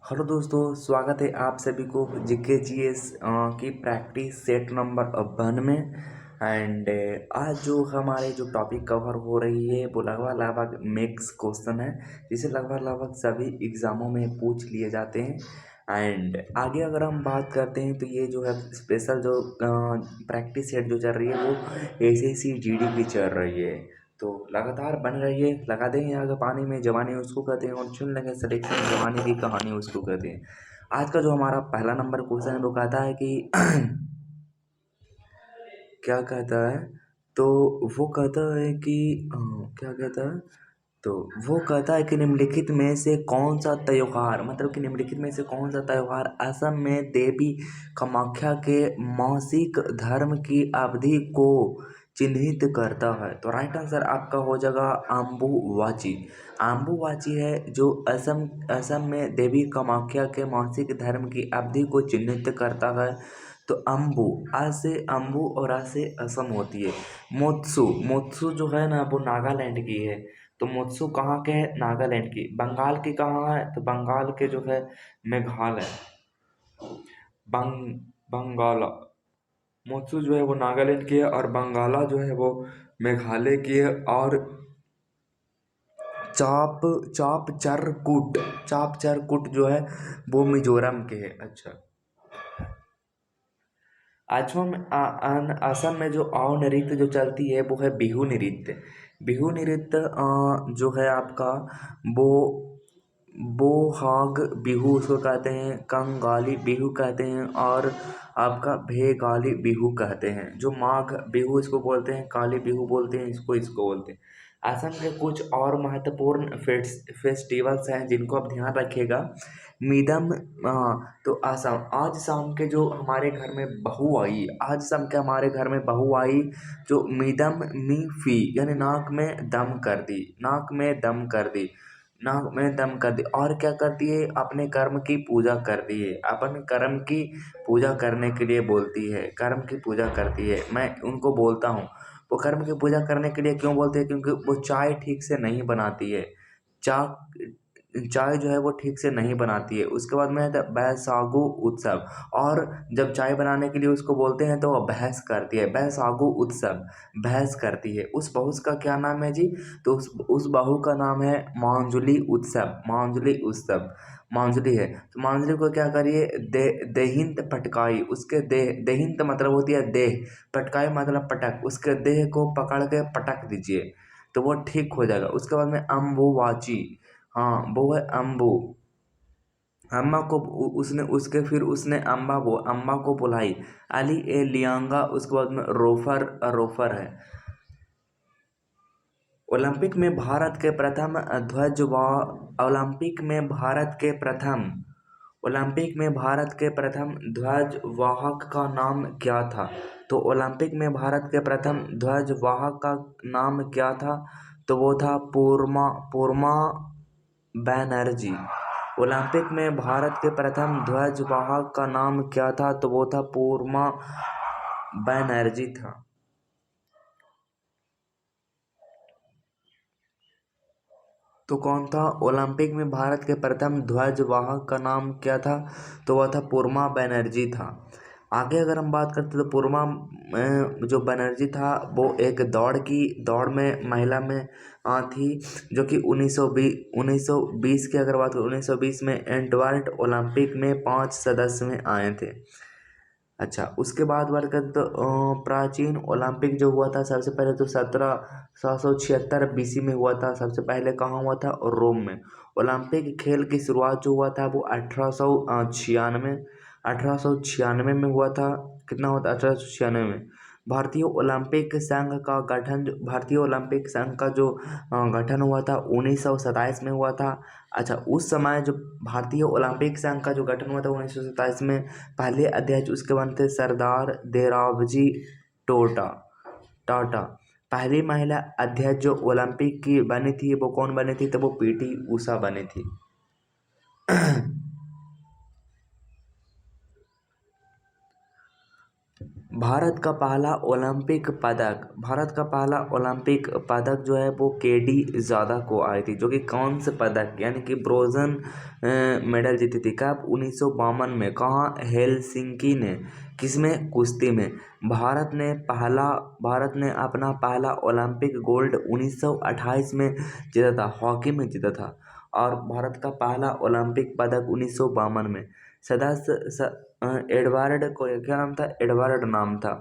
Hello दोस्तों, स्वागत है आप सभी को जीके जीएस की प्रैक्टिस सेट नंबर 1 में। एंड आज जो हमारे जो टॉपिक कवर हो रही है वो लगभग लगभग मिक्स क्वेश्चन है, जिसे लगभग लगभग सभी एग्ज़ामों में पूछ लिए जाते हैं। एंड आगे अगर हम बात करते हैं तो ये जो है स्पेशल जो प्रैक्टिस सेट जो चल रही है वो एसएससी जीडी की चल रही है। तो लगातार बन रही है, लगा देंगे आगे पानी में जवानी उसको कहते हैं, और चुन लेंगे सिलेक्शन जवानी की कहानी उसको कहते हैं। आज का जो हमारा पहला नंबर क्वेश्चन है वो कहता है कि क्या कहता है, तो वो कहता है कि क्या कहता है, तो वो कहता है कि निम्नलिखित में से कौन सा त्योहार, मतलब कि निम्नलिखित में से कौन सा त्योहार असम में देवी कामाख्या के मासिक धर्म की अवधि को चिन्हित करता है। तो राइट आंसर आपका हो जाएगा आम्बुवाची। आम्बुवाची है जो असम असम में देवी कामाख्या के मासिक धर्म की अवधि को चिन्हित करता है। तो अम्बु, आ से अम्बु और आ से असम होती है। मोत्सु, मोत्सु जो है ना वो नागालैंड की है। तो मोत्सु कहाँ के है? नागालैंड की। बंगाल की कहाँ है? तो बंगाल के जो है मेघालय, बंग बंगाला। मोत्सु जो है वो नागालैंड की है और बंगाला जो है वो मेघालय की है। और चाप चाप चरकुट जो है वो मिजोरम के है। अच्छा, असम में जो आओ नृत्य जो चलती है वो है बिहू नृत्य। बिहू नृत्य जो है आपका वो बोहाग बिहू उसको कहते हैं, कंगाली बिहू कहते हैं, और आपका भेगाली बिहू कहते हैं। जो माघ बिहू इसको बोलते हैं, काली बिहू बोलते हैं, इसको बोलते हैं। असम के कुछ और महत्वपूर्ण फेस्टिवल्स हैं जिनको आप ध्यान रखिएगा। मीदम, तो असम आज शाम के जो हमारे घर में बहू आई, आज शाम के हमारे घर में बहू आई जो मीदम मी फी यानी नाक में दम कर दी, नाक में दम कर दी, नाक में दम कर दी। और क्या करती है? अपने कर्म की पूजा करती है, अपन कर्म की पूजा करने के लिए बोलती है, कर्म की पूजा करती है। मैं उनको बोलता हूँ वो कर्म की पूजा करने के लिए क्यों बोलते हैं? क्योंकि वो चाय ठीक से नहीं बनाती है। चा चाय जो है वो ठीक से नहीं बनाती है। उसके बाद में है बैसागु उत्सव, और जब चाय बनाने के लिए उसको बोलते हैं तो वो बहस करती है। बैसागु उत्सव, बहस करती है। उस बहस का क्या नाम है जी? तो उस बहू का नाम है मांजुली उत्सव। मांजुली उत्सव, मांजुली है। तो मांजुली को क्या करिए? देहिंत पटकाई, उसके देहिंत मतलब होती है देह, पटकाई मतलब पटक, उसके देह को पकड़ के पटक दीजिए तो वो ठीक हो जाएगा। उसके बाद में अम्बुवाची, हाँ वो है अम्बु। अम्मा को उसने उसके फिर उसने अम्मा को बुलाई। अली ए लियांगा, उसके बाद में रोफर, रोफर है। ओलंपिक में भारत के प्रथम ध्वजवाह ओलंपिक में भारत के प्रथम ओलंपिक में भारत के प्रथम ध्वजवाहक का नाम क्या था? तो ओलंपिक में भारत के प्रथम ध्वजवाहक का नाम क्या था? तो वो था पूर्मा पूर्मा बैनर्जी। ओलंपिक में भारत के प्रथम ध्वजवाहक का नाम क्या था? तो वो था पूर्मा बैनर्जी था। तो कौन था? ओलंपिक में भारत के प्रथम ध्वजवाहक का नाम क्या था? तो वह था पूर्मा बैनर्जी था। आगे अगर हम बात करते तो पूर्मा जो बनर्जी था वो एक दौड़ में महिला में थी, जो कि 1920 की अगर बात करें 1920 में एंटवर्प ओलंपिक में 5 सदस्य में आए थे। अच्छा, उसके बाद बात करें तो प्राचीन ओलंपिक जो हुआ था सबसे पहले तो 1776 बीसी में हुआ था। सबसे पहले कहाँ हुआ था? और रोम में। ओलंपिक खेल की शुरुआत जो हुआ था वो 1896 में हुआ था। कितना हुआ था? 1896 में। भारतीय ओलंपिक संघ का जो गठन हुआ था 1927 में हुआ था। अच्छा, उस समय जो भारतीय ओलंपिक संघ का जो गठन हुआ था 1927 में, पहले अध्यक्ष उसके बनते सरदार देवरावजी टोटा टाटा। पहली महिला अध्यक्ष जो ओलंपिक की बनी थी वो कौन बनी थी? तो वो पीटी उषा बनी थी। भारत का पहला ओलंपिक पदक जो है वो केडी ज़ादा को आई थी, जो कि कौन से पदक यानी कि ब्रोंज मेडल जीती थी कब? 1952 में। कहाँ? हेलसिंकी ने। किसमें? कुश्ती में। भारत ने अपना पहला ओलंपिक गोल्ड 1928 में जीता था, हॉकी में जीता था। और भारत का पहला ओलंपिक पदक 1952 में। सदस्य एडवर्ड को क्या नाम था? एडवर्ड नाम था।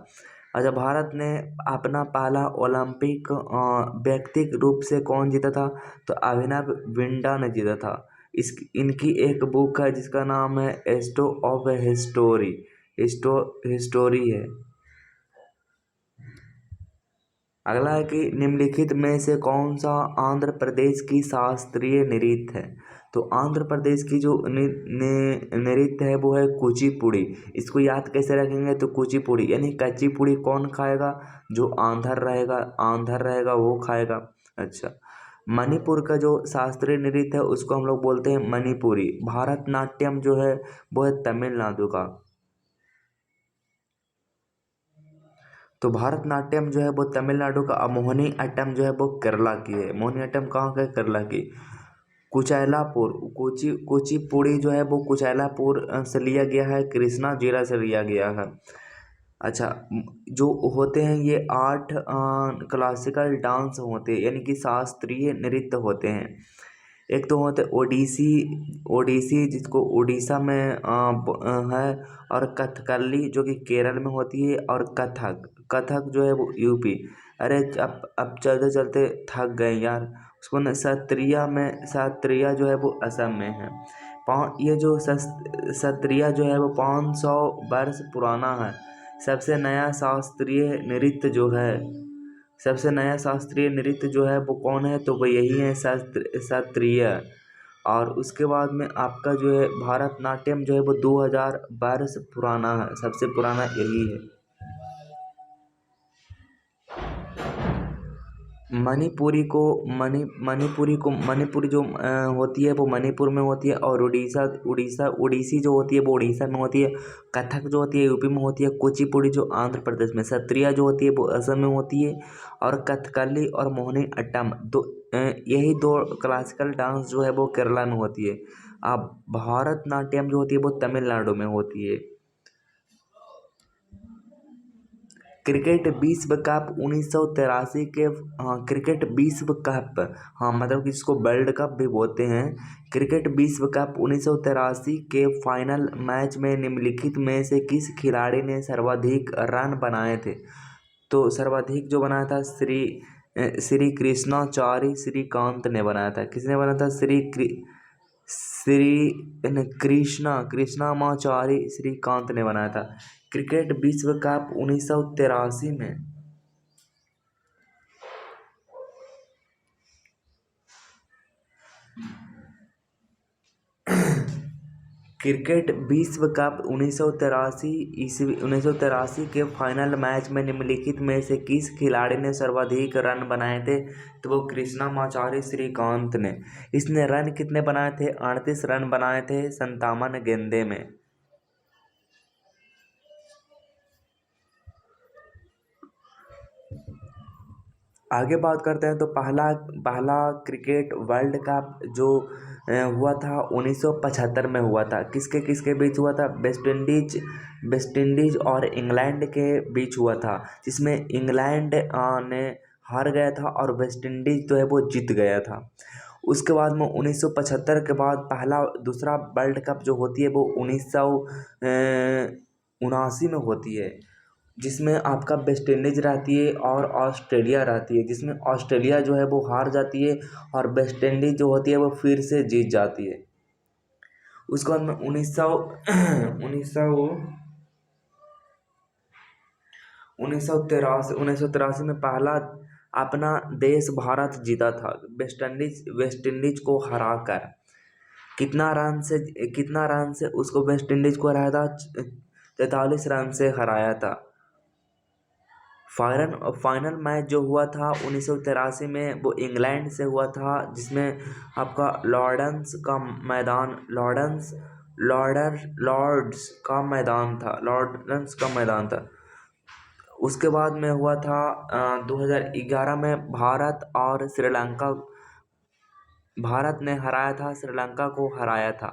अच्छा, भारत ने अपना पहला ओलंपिक व्यक्तिगत रूप से कौन जीता था? तो अभिनव बिंद्रा ने जीता था। इनकी एक बुक है जिसका नाम है एस्टो ऑफ हिस्टोरी है। अगला है कि निम्नलिखित में से कौन सा आंध्र प्रदेश की शास्त्रीय नृत्य है? तो आंध्र प्रदेश की जो नृत्य है वो है कुचिपुड़ी। इसको याद कैसे रखेंगे? तो कुचिपुड़ी यानी कच्ची पुड़ी कौन खाएगा? जो आंधर रहेगा वो खाएगा। अच्छा, मणिपुर का जो शास्त्रीय नृत्य है उसको हम लोग बोलते हैं मणिपुरी। भारतनाट्यम जो है वो है तमिलनाडु का। तो भारतनाट्यम जो है वो तमिलनाडु का। मोहिनी अट्टम जो है वो केरला की है। मोहिनी अट्टम कहाँ का है? केरला की। कुचायलापुर कुचिपुड़ी जो है वो कुचायलापुर से लिया गया है, कृष्णा जिला से लिया गया है। अच्छा, जो होते हैं ये 8 क्लासिकल डांस होते हैं यानी कि शास्त्रीय नृत्य होते हैं। एक तो होते ओडिसी जिसको उड़ीसा में है, और कथकली जो कि केरल में होती है, और कथक जो है वो यूपी। अरे अब चलते चलते थक गए यार। उसको न सत्रिया जो है वो असम में है। ये जो सत्रिया जो है वो 500 वर्ष पुराना है। सबसे नया शास्त्रीय नृत्य जो है वो कौन है? तो वो यही है, शास्त्रीय। और उसके बाद में आपका जो है भारतनाट्यम जो है वो 2000 वर्ष पुराना है, सबसे पुराना यही है। मणिपुरी जो होती है वो मणिपुर में होती है, और उड़ीसी जो होती है वो उड़ीसा में होती है। कथक जो होती है यूपी में होती है। कुचिपुड़ी जो आंध्र प्रदेश में। सत्रिया जो होती है वो असम में होती है। और कथकली और मोहिनी अट्टम यही 2 क्लासिकल डांस जो है वो केरला में होती है। अब भारतनाट्यम जो होती है वो तमिलनाडु में होती है। क्रिकेट विश्व कप 1983 के। हाँ, क्रिकेट विश्व कप, हाँ मतलब कि जिसको वर्ल्ड कप भी बोलते हैं। क्रिकेट विश्व कप 1983 के फाइनल मैच में निम्नलिखित में से किस खिलाड़ी ने सर्वाधिक रन बनाए थे? तो सर्वाधिक जो बनाया था श्री श्रीकांत ने बनाया था। किसने बनाया था? कृष्णामाचारी श्रीकांत ने बनाया था। क्रिकेट विश्व कप 1983 में। क्रिकेट विश्व कप 1983 के फाइनल मैच में निम्नलिखित में से किस खिलाड़ी ने सर्वाधिक रन बनाए थे? तो वो कृष्णामाचारी श्रीकांत ने। इसने रन कितने बनाए थे? 38 रन बनाए थे 57 गेंदे में। आगे बात करते हैं तो पहला क्रिकेट वर्ल्ड कप जो हुआ था 1975 में हुआ था। किसके किसके बीच हुआ था? वेस्ट इंडीज और इंग्लैंड के बीच हुआ था, जिसमें इंग्लैंड ने हार गया था और वेस्ट इंडीज जो है वो जीत गया था। उसके बाद में 1975 के बाद दूसरा वर्ल्ड कप जो होती है वो 1979 में होती है, जिसमें आपका वेस्ट इंडीज रहती है और ऑस्ट्रेलिया रहती है, जिसमें ऑस्ट्रेलिया जो है वो हार जाती है और वेस्ट इंडीज जो होती है वो फिर से जीत जाती है। उसके बाद में 1983 में पहला अपना देश भारत जीता था वेस्ट इंडीज को हराकर। कितना रन से उसको वेस्ट इंडीज को हराया था? 43 रन से हराया था। फाइनल मैच जो हुआ था 1983 में वो इंग्लैंड से हुआ था, जिसमें आपका लॉर्ड्स का मैदान था। उसके बाद में हुआ था 2011 में भारत ने हराया था, श्रीलंका को हराया था।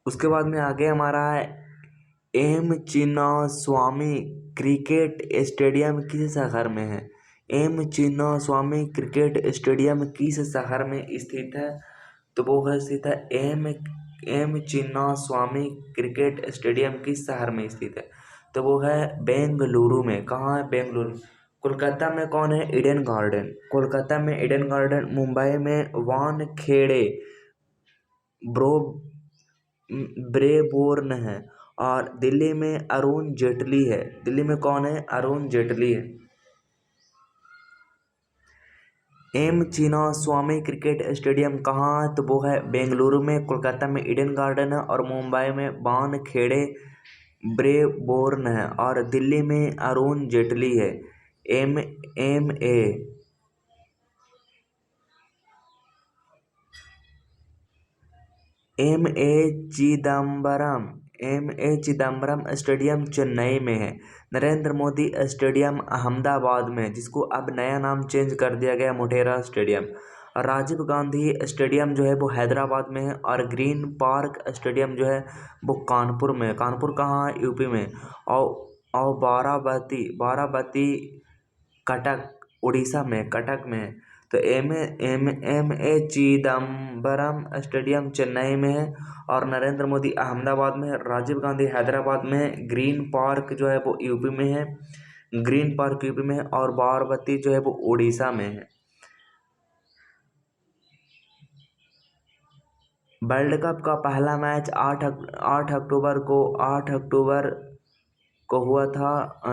उसके बाद में आगे हमारा है एम चिन्नास्वामी क्रिकेट स्टेडियम किस शहर में है? एम चिन्नास्वामी क्रिकेट स्टेडियम किस शहर में स्थित है? तो वो है स्थित है एम चिन्नास्वामी क्रिकेट स्टेडियम किस शहर में स्थित है? तो वो है बेंगलुरु में। कहाँ है? बेंगलुरु। कोलकाता में कौन है? Eden garden. कोलकाता में ईडन गार्डन, मुंबई में वानखेड़े ब्रेबोर्न है, और दिल्ली में अरुण जेटली है। दिल्ली में कौन है? अरुण जेटली है। एम चिन्नास्वामी क्रिकेट स्टेडियम कहाँ है? तो वो है बेंगलुरु में। कोलकाता में ईडन गार्डन है, और मुंबई में वानखेड़े ब्रेबोर्न है, और दिल्ली में अरुण जेटली है। M M A M A Chidambaram stadium Chennai में है। नरेंद्र मोदी स्टेडियम अहमदाबाद में है, जिसको अब नया नाम चेंज कर दिया गया मोटेरा स्टेडियम। और राजीव गांधी स्टेडियम जो है वो हैदराबाद में है, और ग्रीन पार्क स्टेडियम जो है वो कानपुर में है। कानपुर कहाँ है? यूपी में। और बाराबती कटक उड़ीसा में, कटक में है। तो M A Chidambaram stadium Chennai में है, और नरेंद्र मोदी अहमदाबाद में है। राजीव गांधी हैदराबाद में है। ग्रीन पार्क जो है वो यूपी में है। ग्रीन पार्क यूपी में है, और बाराबती जो है वो उड़ीसा में है। वर्ल्ड कप का पहला मैच 8 अक्टूबर को हुआ था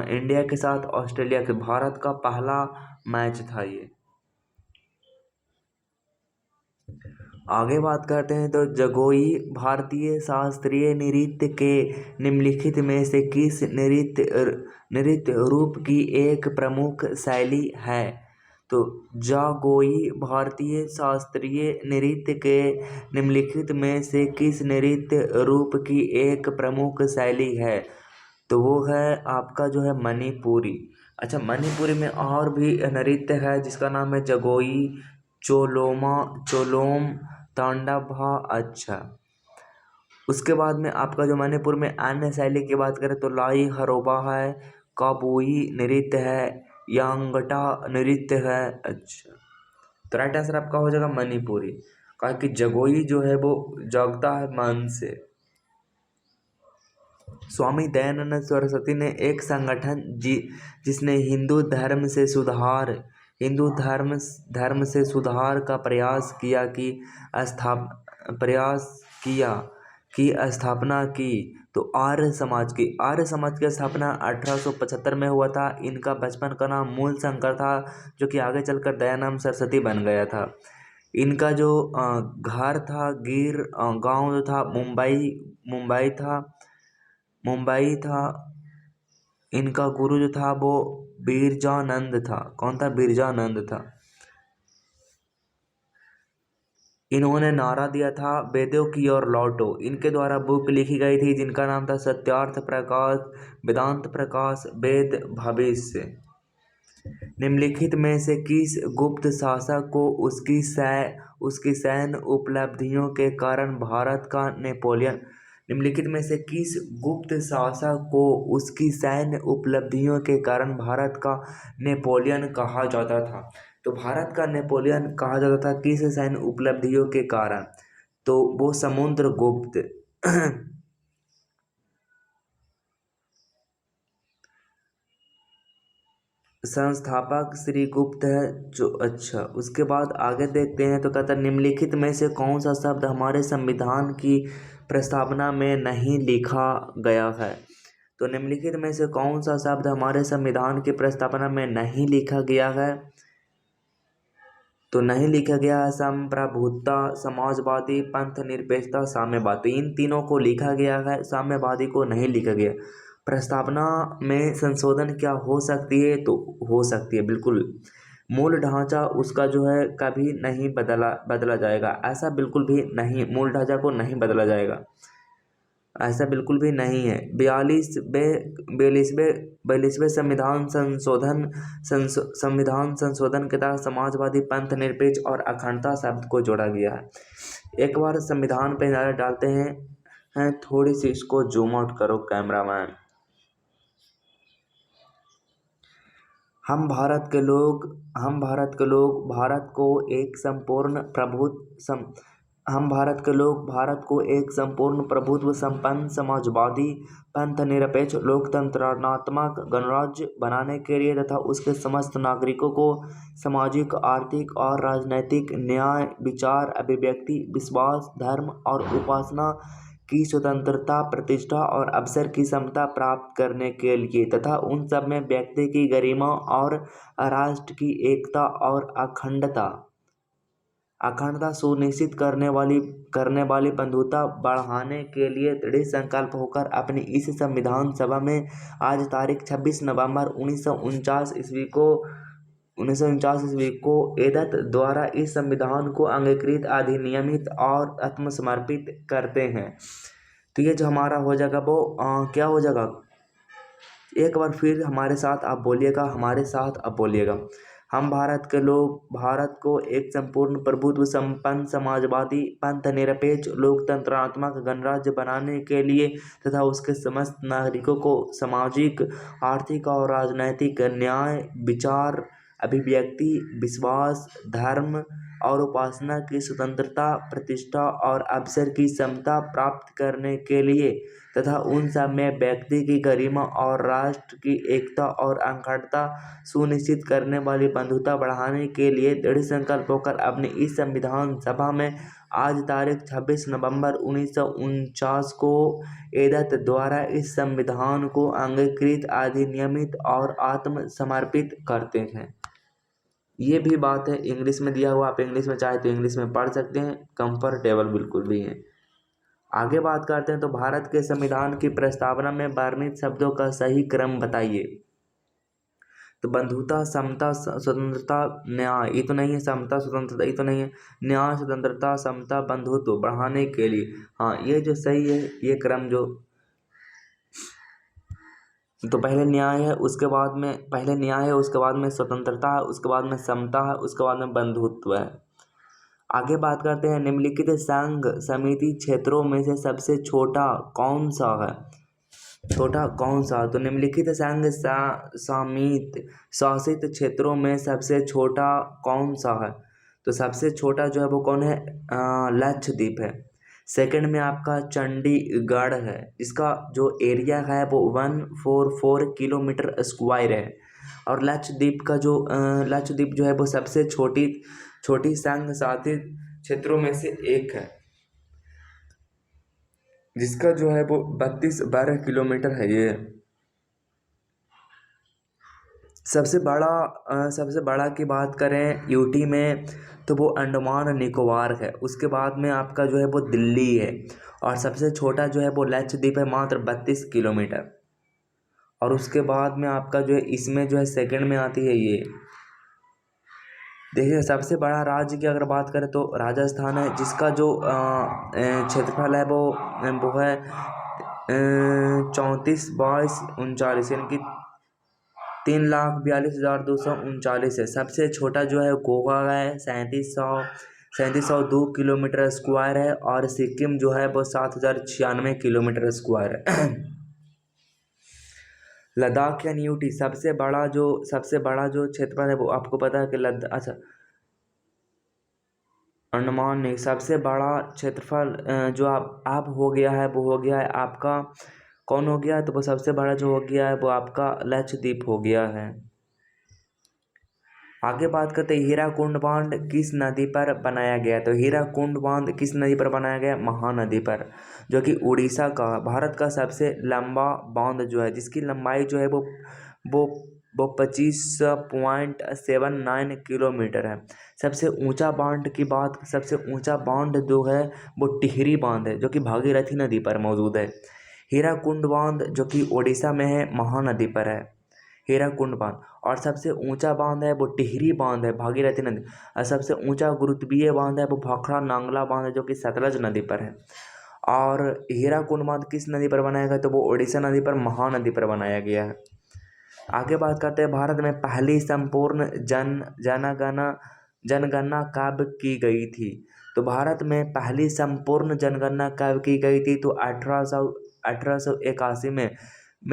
इंडिया के साथ ऑस्ट्रेलिया के। भारत का पहला मैच था ये। आगे बात करते हैं तो जगोई भारतीय शास्त्रीय नृत्य के निम्नलिखित में से किस नृत्य रूप की एक प्रमुख शैली है? तो जागोई भारतीय शास्त्रीय नृत्य के निम्नलिखित में से किस नृत्य रूप की एक प्रमुख शैली है? तो वो है आपका जो है मणिपुरी। अच्छा, मणिपुरी में और भी नृत्य है जिसका नाम है जगोई, चोलोम, तांडवा। अच्छा, उसके बाद में आपका जो मणिपुर में अन्य शैली की बात करें तो लाई हरोबा है, काबुई नृत्य है, यांगटा नृत्य है। अच्छा, तो राइट आंसर आपका हो जाएगा मणिपुरी, कहा कि जगोई जो है वो जागता है मन से। स्वामी दयानंद सरस्वती ने एक संगठन जिसने हिंदू धर्म से सुधार का प्रयास किया की स्थापना की, तो आर्य समाज की स्थापना 1875 में हुआ था। इनका बचपन का नाम मूल शंकर था, जो कि आगे चलकर दयानंद सरस्वती बन गया था। इनका जो घर था गांव जो था मुंबई था। इनका गुरु जो था वो बिरजानंद था। कौन था? बिरजानंद था। इन्होंने नारा दिया था वेदों की ओर लौटो। इनके द्वारा बुक लिखी गई थी जिनका नाम था सत्यार्थ प्रकाश, वेदांत प्रकाश, वेद भविष्य। निम्नलिखित में से किस गुप्त शासक को उसकी सैन्य उपलब्धियों के कारण भारत का नेपोलियन निम्नलिखित में से किस गुप्त शासक को उसकी सैन्य उपलब्धियों के कारण भारत का नेपोलियन कहा जाता था? तो भारत का नेपोलियन कहा जाता था किस सैन्य उपलब्धियों के कारण? तो वो समुद्रगुप्त संस्थापक श्री गुप्त है जो। अच्छा, उसके बाद आगे देखते हैं तो कहता है निम्नलिखित में से कौन सा शब्द हमारे संविधान की प्रस्तावना में नहीं लिखा गया है? तो निम्नलिखित में से कौन सा शब्द हमारे संविधान की प्रस्तावना में नहीं लिखा गया है? तो नहीं लिखा गया है संप्रभुता, समाजवादी, पंथ निरपेक्षता, साम्यवादी। इन तीनों को लिखा गया है, साम्यवादी को नहीं लिखा गया। प्रस्तावना में संशोधन क्या हो सकती है? तो हो सकती है बिल्कुल। मूल ढांचा उसका जो है कभी नहीं बदला जाएगा, ऐसा बिल्कुल भी नहीं, मूल ढांचा को नहीं बदला जाएगा। ऐसा बिल्कुल भी नहीं है। 42वें संविधान संशोधन के तहत समाजवादी, पंथ निरपेक्ष और अखंडता शब्द को जोड़ा गया है। एक बार संविधान पे नजर डालते हैं थोड़ी सी, इसको जूम आउट करो कैमरामैन। हम भारत के लोग भारत को एक संपूर्ण प्रभुत्व संपन्न समाजवादी, पंथ निरपेक्ष, लोकतंत्रात्मक गणराज्य बनाने के लिए तथा उसके समस्त नागरिकों को सामाजिक, आर्थिक और राजनैतिक न्याय, विचार, अभिव्यक्ति, विश्वास, धर्म और उपासना की स्वतंत्रता, प्रतिष्ठा और अवसर की समता प्राप्त करने के लिए तथा उन सब में व्यक्ति की गरिमा और राष्ट्र की एकता और अखंडता सुनिश्चित करने वाली बंधुता बढ़ाने के लिए दृढ़ संकल्प होकर अपनी इस संविधान सभा में आज तारीख 26 नवंबर 1949 ईस्वी को एदत द्वारा इस संविधान को अंगीकृत, अधिनियमित और आत्मसमर्पित करते हैं। तो ये जो हमारा हो जाएगा वो क्या हो जाएगा, एक बार फिर हमारे साथ आप बोलिएगा। हम भारत के लोग भारत को एक संपूर्ण प्रभुत्व संपन्न समाजवादी, पंथ निरपेक्ष, लोकतंत्रात्मक गणराज्य बनाने के लिए तथा उसके समस्त नागरिकों को सामाजिक, आर्थिक और राजनैतिक न्याय, विचार, अभिव्यक्ति, विश्वास, धर्म और उपासना की स्वतंत्रता, प्रतिष्ठा और अवसर की समता प्राप्त करने के लिए तथा उन सब में व्यक्ति की गरिमा और राष्ट्र की एकता और अखंडता सुनिश्चित करने वाली बंधुता बढ़ाने के लिए दृढ़ संकल्प होकर अपनी इस संविधान सभा में आज तारीख 26 नवंबर 1949 को एदत द्वारा इस संविधान को अंगीकृत, अधिनियमित और आत्मसमर्पित करते हैं। ये भी बात है, इंग्लिश में दिया हुआ, आप इंग्लिश में चाहे तो इंग्लिश में पढ़ सकते हैं, कंफर्टेबल बिल्कुल भी है। आगे बात करते हैं तो भारत के संविधान की प्रस्तावना में वर्णित शब्दों का सही क्रम बताइए। तो बंधुता, समता, स्वतंत्रता, न्याय, ये तो नहीं है, समता स्वतंत्रता ये तो नहीं है, न्याय, स्वतंत्रता, समता, बंधुत्व बढ़ाने के लिए, हाँ ये जो सही है, ये क्रम जो, तो पहले न्याय है, उसके बाद में स्वतंत्रता है, उसके बाद में समता है, उसके बाद में बंधुत्व है। आगे बात करते हैं, निम्नलिखित संघ समिति क्षेत्रों में से सबसे छोटा कौन सा है? तो निम्नलिखित संघ समिति शासित क्षेत्रों में सबसे छोटा कौन सा है? तो सबसे छोटा जो है वो कौन है? लक्षद्वीप है। सेकंड में आपका चंडीगढ़ है, जिसका जो एरिया है वो 144 किलोमीटर स्क्वायर है। और लक्षद्वीप जो है वो सबसे छोटी संघ शासित क्षेत्रों में से एक है, जिसका जो है वो 32 वर्ग किलोमीटर है। ये सबसे बड़ा की बात करें यूटी में तो वो अंडमान निकोबार है। उसके बाद में आपका जो है वो दिल्ली है, और सबसे छोटा जो है वो लक्षद्वीप है, मात्र 32 किलोमीटर। और उसके बाद में आपका जो है इसमें जो है सेकंड में आती है ये, देखिए सबसे बड़ा राज्य की अगर बात करें तो राजस्थान है, जिसका जो क्षेत्रफल है वो है 34,22,39 यानी कि 3,42,239 है। सबसे छोटा जो है गोवा है, 3702 किलोमीटर स्क्वायर है। और सिक्किम जो है वो 7,096 किलोमीटर स्क्वायर है। लद्दाख यानी यूटी सबसे बड़ा जो क्षेत्रफल है वो आपको पता है कि अच्छा अंडमान नहीं, सबसे बड़ा क्षेत्रफल जो आप हो गया है वो हो गया है आपका, कौन हो गया है? तो वो सबसे बड़ा जो हो गया है वो आपका लक्षद्वीप हो गया है। आगे बात करते हैं हीराकुंड बांध किस नदी पर बनाया गया? तो हीराकुंड बांध किस नदी पर बनाया गया? महानदी पर, जो कि उड़ीसा का भारत का सबसे लंबा बांध जो है, जिसकी लंबाई जो है वो 25.79 किलोमीटर है। सबसे ऊंचा बांध जो है वो टिहरी बांध है, जो कि भागीरथी नदी पर मौजूद है। हीराकुंड बांध जो कि उड़ीसा में है, महानदी पर है हीराकुंड बांध। और सबसे ऊंचा बांध है वो टिहरी बांध है, भागीरथी नदी। और सबसे ऊंचा गुरुत्वीय बांध है वो भाखड़ा नांगला बांध है, जो कि सतलज नदी पर है। और हीराकुंड बांध किस नदी पर बनाया गया, तो वो ओडिशा नदी पर महानदी पर बनाया गया है। आगे बात करते हैं, भारत में पहली संपूर्ण जनगणना कब की गई थी। तो भारत में पहली संपूर्ण जनगणना कब की गई थी, तो 1881 में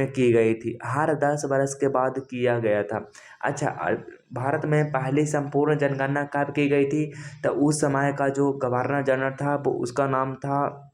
की गई थी। हर 10 वर्ष के बाद किया गया था। अच्छा, भारत में पहली संपूर्ण जनगणना कब की गई थी, तो उस समय का जो गवर्नर जनरल था वो उसका नाम था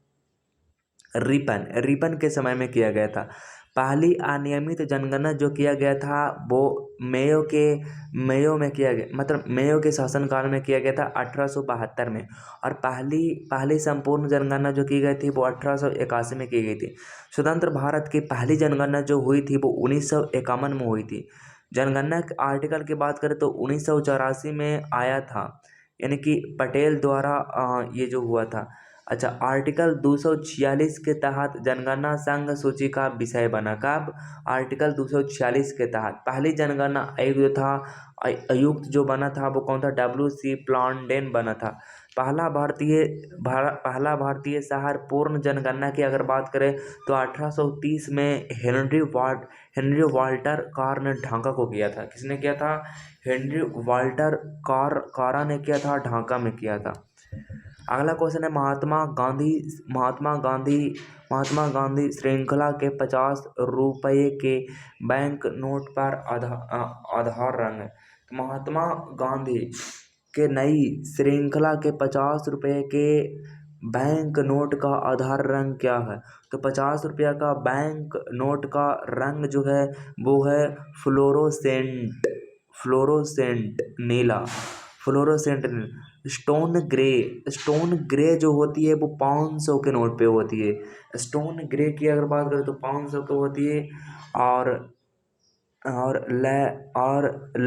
रिपन के समय में किया गया था। पहली अनियमित जनगणना जो किया गया था वो मेयो में किया गया, मतलब मेयो के शासनकाल में किया गया था 1872 में। और पहली संपूर्ण जनगणना जो की गई थी वो 1881 में की गई थी। स्वतंत्र भारत की पहली जनगणना जो हुई थी वो 1951 में हुई थी। जनगणना के आर्टिकल की बात करें तो 1984 में आया था, यानी कि पटेल द्वारा ये जो हुआ था। अच्छा, आर्टिकल 246 के तहत जनगणना संघ सूची का विषय बना। कब? आर्टिकल 246 के तहत पहली जनगणना आयोग जो था, आयुक्त जो बना था वो कौन था? WC प्लांडेन बना था। पहला भारतीय शहर पूर्ण जनगणना की अगर बात करें तो 1830 में हेनरी वाल्टर कार ने ढाका को किया था। किसने किया था? हेनरी वाल्टर कारा ने किया था, ढाका में किया था। अगला क्वेश्चन है, महात्मा गांधी श्रृंखला के 50 रुपये के बैंक नोट पर आधार रंग है। तो महात्मा गांधी के नई श्रृंखला के 50 रुपये के बैंक नोट का आधार रंग क्या है? तो 50 रुपया का बैंक नोट का रंग जो है वो है फ्लोरोसेंट नीला। स्टोन ग्रे जो होती है वो 500 के नोट पे होती है। स्टोन ग्रे की अगर बात करें तो 500 की होती है। और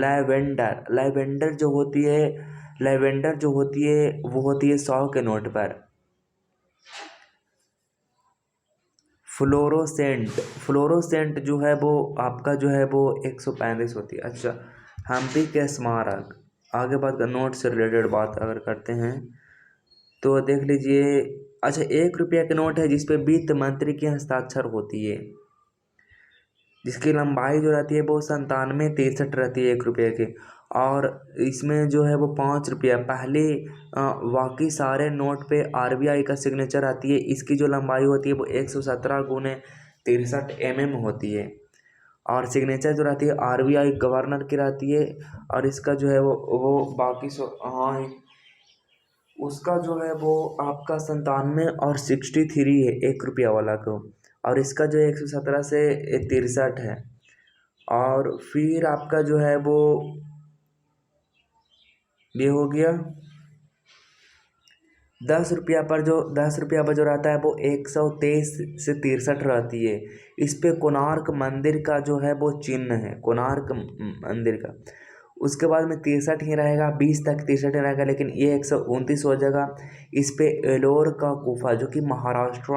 लैवेंडर जो होती है वो होती है 100 के नोट पर। फ्लोरोसेंट जो है वो आपका जो है वो 135 होती है। अच्छा, हम्पी के स्मारक, आगे बात कर नोट से रिलेटेड बात अगर करते हैं तो देख लीजिए। अच्छा, 1 रुपया के नोट है जिसपे वित्त मंत्री की हस्ताक्षर होती है, जिसकी लंबाई जो रहती है वो 97-63 रहती है 1 रुपये की। और इसमें जो है वो 5 रुपया पहले बाकी सारे नोट पे RBI का सिग्नेचर आती है। इसकी जो लंबाई होती है वो 117 × 63 mm होती है। और सिग्नेचर जो रहती है RBI गवर्नर की रहती है। और इसका जो है वो बाकी उसका जो है वो आपका 97 और 63 है 1 रुपया वाला को। और इसका जो 117 से 63 है। और फिर आपका जो है वो ये हो गया 10 रुपया पर जो रहता है वो 123 से 63 रहती है। इस पे कोणार्क मंदिर का जो है वो चिन्ह है, कोणार्क मंदिर का। उसके बाद में 63 ही रहेगा, 20 तक 63 रहेगा, लेकिन ये 129 हो जाएगा। इस पे एलोर का गुफा जो कि महाराष्ट्र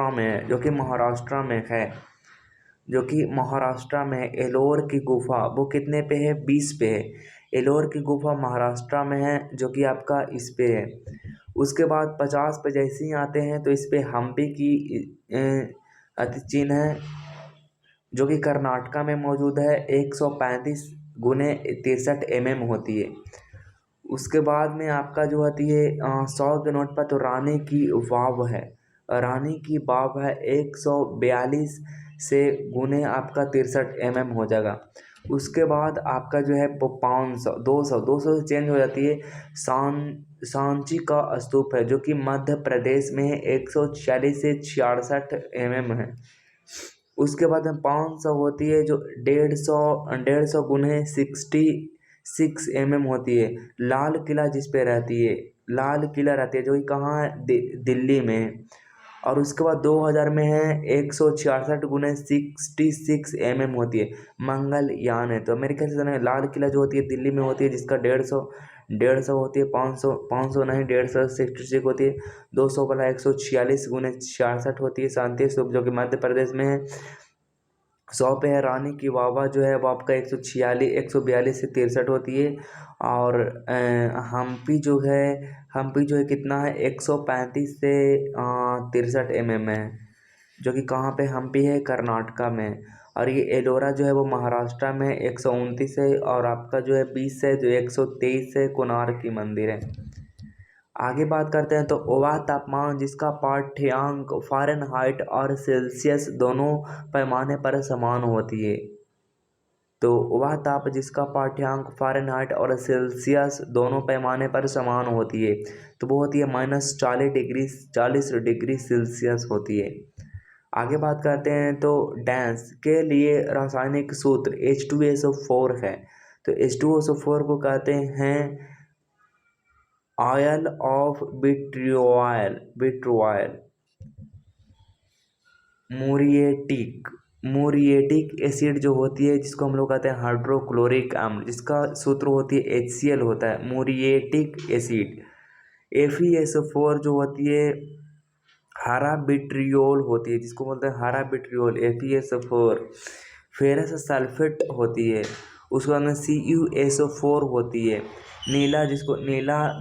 में है, एलोर की गुफा वो कितने पे है? 20 पे है। एलोर की गुफा महाराष्ट्र में है जो कि आपका इस पे है। उसके बाद 50 पे जैसे ही आते हैं तो इस पे हम्पी की अति चिन्ह है जो कि कर्नाटका में मौजूद है, 135 × 63 mm होती है। उसके बाद में आपका जो होती है 100 के नोट पर तो रानी की वाव है, 142 से गुने आपका 63 mm हो जाएगा। उसके बाद आपका जो है वो 500 200 से चेंज हो जाती है। सांची का स्तूप है जो कि मध्य प्रदेश में है, 146 से 66 mm है। उसके बाद में 500 होती है जो 150 गुने 66 mm होती है। लाल किला जिस पे रहती है, जो कि कहाँ है? दिल्ली में है। और उसके बाद 2000 में है 166 गुने 66 mm होती है। मंगलयान है। तो अमेरिका से लाल किला जो होती है दिल्ली में होती है, जिसका 150 होती है। 500 नहीं, 166 होती है। 200 वाला 146 गुने 66 होती है। शांति स्तूप जो कि मध्य प्रदेश में है। 100 पे है रानी की वावा जो है वो आपका 142 से 63 होती है। और हम्पी जो है कितना है 135 से 63 है, जो कि कहाँ पे हम्पी है, कर्नाटका में। और ये एलोरा जो है वो महाराष्ट्र में 129 है। और आपका जो है 20 है जो 123 है, कोणार्क की मंदिर है। आगे बात करते हैं तो वह तापमान जिसका पाठ्यांक फ़ारेनहाइट और सेल्सियस दोनों पैमाने पर समान होती है। तो वह ताप जिसका पाठ्यांक फ़ारेनहाइट और सेल्सियस दोनों पैमाने पर समान होती है, तो वो होती है -40 डिग्री सेल्सियस होती है। आगे बात करते हैं तो डैंस के लिए रासायनिक सूत्र H2SO4 है। तो H2SO4 को कहते हैं ऑयल ऑफ विट्रियोल मूरिएटिक एसिड जो होती है, जिसको हम लोग कहते हैं हाइड्रोक्लोरिक अम्ल, जिसका सूत्र होती है HCl होता है, मूरिएटिक एसिड। FeSO4 जो होती है हरा विट्रियोल होती है, जिसको बोलते हैं हरा विट्रियोल, FeSO4। फेरस सल्फेट होती है, उसके बाद में CuSO4 होती है। नीला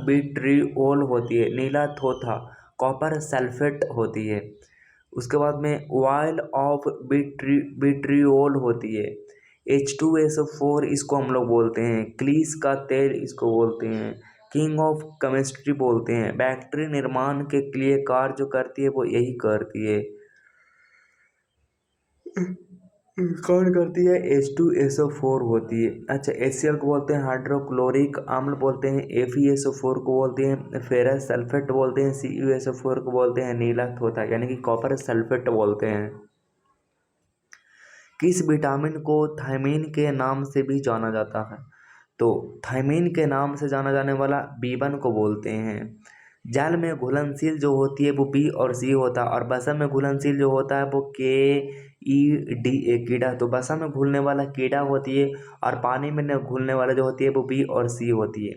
विट्रियोल होती है, नीला थोथा कॉपर सल्फेट होती है। उसके बाद में ऑयल ऑफ विट्रियोल होती है। H2SO4 इसको हम लोग बोलते हैं, क्लीस का तेल इसको बोलते हैं, किंग ऑफ केमिस्ट्री बोलते हैं। बैटरी निर्माण के लिए कार्य जो करती है वो यही करती है, कौन करती है, H2SO4 होती है। अच्छा, HCl को बोलते हैं हाइड्रोक्लोरिक अम्ल बोलते हैं, FeSO4 को बोलते हैं फेरस सल्फेट बोलते हैं, CuSO4 को बोलते हैं नीला थोथा यानी कि कॉपर सल्फेट बोलते हैं। किस विटामिन को थायमीन के नाम से भी जाना जाता है? तो थायमीन के नाम से जाना जाने वाला B1 को बोलते हैं। जल में घुलनशील जो होती है वो B और C होता है, और वसा में घुलनशील जो होता है वो KEDA कीड़ा। तो वसा में घुलने वाला कीड़ा होती है, और पानी में न घुलने वाला जो होती है वो B और C होती है।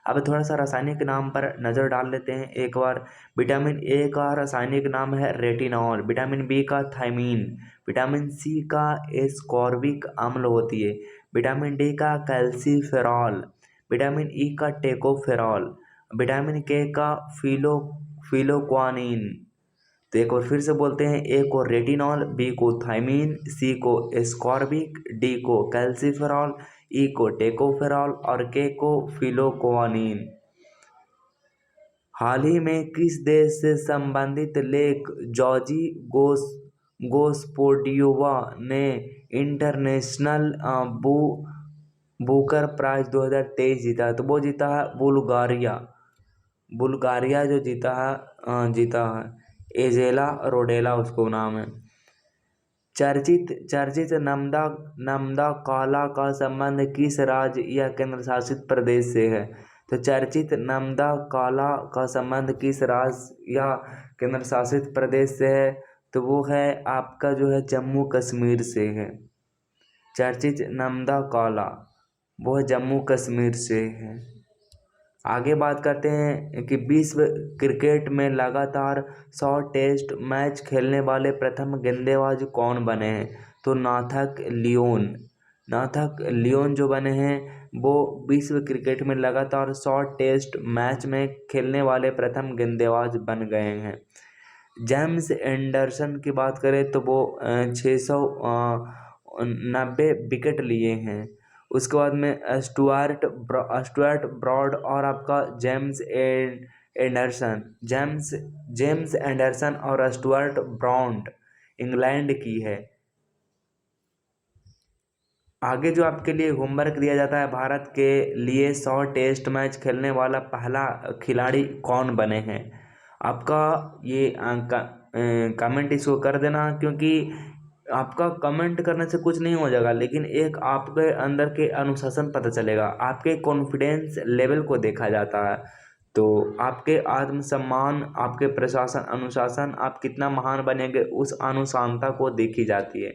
अब थोड़ा सा रासायनिक नाम पर नज़र डाल लेते हैं एक बार। विटामिन A का रासायनिक नाम है रेटिनॉल, विटामिन B का थायमीन, विटामिन C का एस्कॉर्बिक अम्ल होती है, विटामिन D का कैल्सीफेरॉल, विटामिन E का टेकोफेरॉल, विटामिन K का फिलोक्वानिन। तो एक बार फिर से बोलते हैं, A को रेटिनॉल, B को थायमीन, C को एस्कॉर्बिक, D को कैल्सीफेरॉल, E को टेकोफेरॉल और K को फिलोक्वानिन। हाल ही में किस देश से संबंधित लेख जॉर्जी गोस्पोडियोवा ने इंटरनेशनल बुकर प्राइज 2023 जीता है? तो वो जीता है बुल्गारिया जो जीता है एजेला रोडेला उसको नाम है। चर्चित नम्दा काला का संबंध किस राज्य या केंद्र शासित प्रदेश से है? तो चर्चित नम्दा काला का संबंध किस राज्य या केंद्र शासित प्रदेश से है? तो वो है आपका जो है जम्मू कश्मीर से है। चर्चित नम्दा काला वो जम्मू कश्मीर से है। आगे बात करते हैं कि विश्व क्रिकेट में लगातार 100 टेस्ट मैच खेलने वाले प्रथम गेंदबाज कौन बने हैं? तो नाथक लियोन जो बने हैं वो विश्व क्रिकेट में लगातार 100 टेस्ट मैच में खेलने वाले प्रथम गेंदबाज बन गए हैं। जेम्स एंडरसन की बात करें तो वो 690 विकेट लिए हैं। उसके बाद में स्टुअर्ट ब्रॉड और आपका जेम्स एंडरसन और स्टुअर्ट ब्रॉड इंग्लैंड की है। आगे जो आपके लिए होमवर्क दिया जाता है, भारत के लिए 100 टेस्ट मैच खेलने वाला पहला खिलाड़ी कौन बने हैं? आपका ये कमेंट इसको कर देना, क्योंकि आपका कमेंट करने से कुछ नहीं हो जाएगा, लेकिन एक आपके अंदर के अनुशासन पता चलेगा, आपके कॉन्फिडेंस लेवल को देखा जाता है। तो आपके आत्मसम्मान, आपके प्रशासन अनुशासन, आप कितना महान बनेंगे उस अनुशांता को देखी जाती है।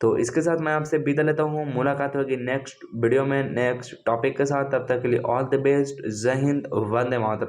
तो इसके साथ मैं आपसे विदा लेता हूँ। मुलाकात होगी नेक्स्ट वीडियो में नेक्स्ट टॉपिक के साथ। तब तक के लिए ऑल द बेस्ट। जय हिंद, वंदे मातरम।